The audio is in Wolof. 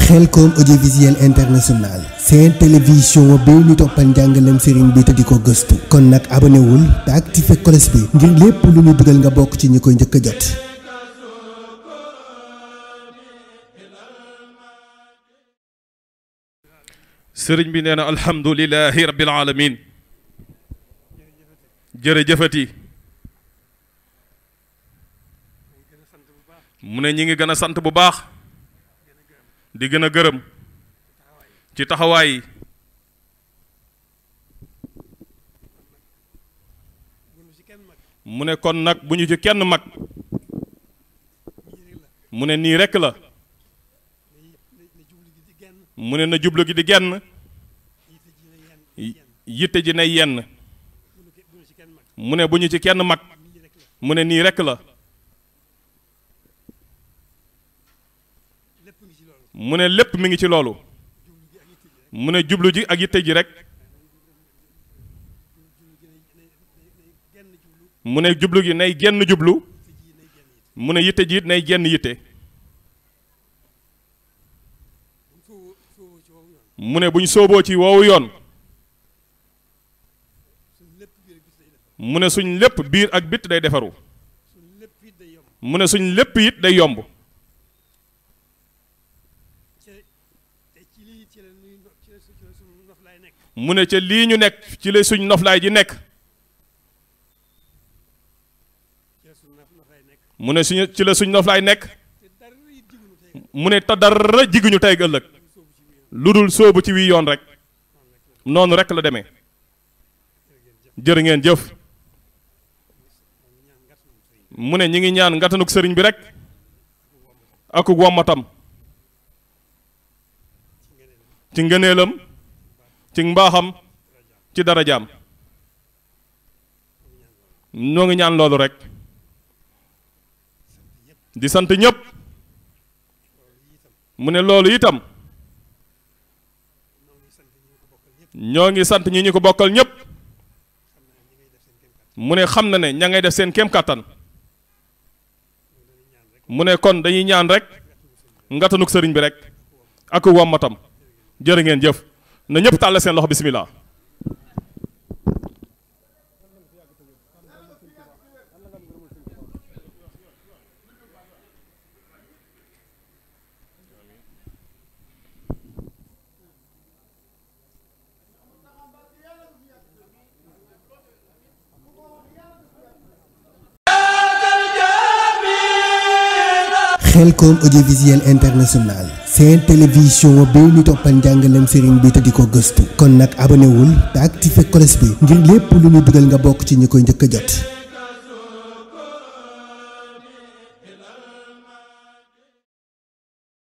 KHELCOM audiovisuel international seen télévision bi ñu toppal njàngalem sëriñ bi te di ko gëstu kon nag abonné wul te activé cloche bi ngir lépp lu ñu dugal nga bokk ci ñi koy njëkk a jot. sëriñ bi nee na alhamdulilahi rabbil alamin jërëjëfati mu ne ñi ngi gën a sant bu baax di gën a gërëm ci taxawaay yi mu ne kon nag bu ñu ci kenn mag mu ne nii rekk la mu ne na jublu gi di genn yitte ji nay yenn mu ne bu ñu ci kenn mag mu ne nii rekk la mu ne lépp mi ngi ci loolu mu ne jublu ji ak yitte ji rek mu ne jublu gi nay genn jublu mu ne yitte ji nay genn yitte mu ne buñ sooboo ci woowu yoon mu ne suñ lépp biir ak bitt day defaru mu ne suñ lépp it day yomb mu ne ca lii ñu nekk ci la suñ noflaay ji nekk mu ne suñu ci la suñ noflaay nekk mu ne te dara jiguñu tey ëllëg lu dul sóobu ci wii yoon rek noonu rek la demee jërë ngeen jëf mu ne ñi ngi ñaan ngatanuk sëriñ bi rek ak wommatam ci ngëneelam ci mbaaxam ci darajaam ñoo ngi ñaan loolu rek di sant ñëpp mu ne loolu itam ñoo ngi sant ñi ñu ko bokkal ñëpp mu ne xam na ne ña ngay def seen kéem kàttan mu ne kon dañuy ñaan rek ngatanuk sëriñ bi rek ak wommatam jërë ngeen jëf na ñëpp tàll seen loxo bismillah KHELCOM audiovisuel international seen télévision bi ñu toppal njàngalem sëriñ bi te di ko gëstu kon nag abonné wul te activé cloche bi ngir lépp lu ñu dugal nga bokk ci ñi koy njëkk a jot.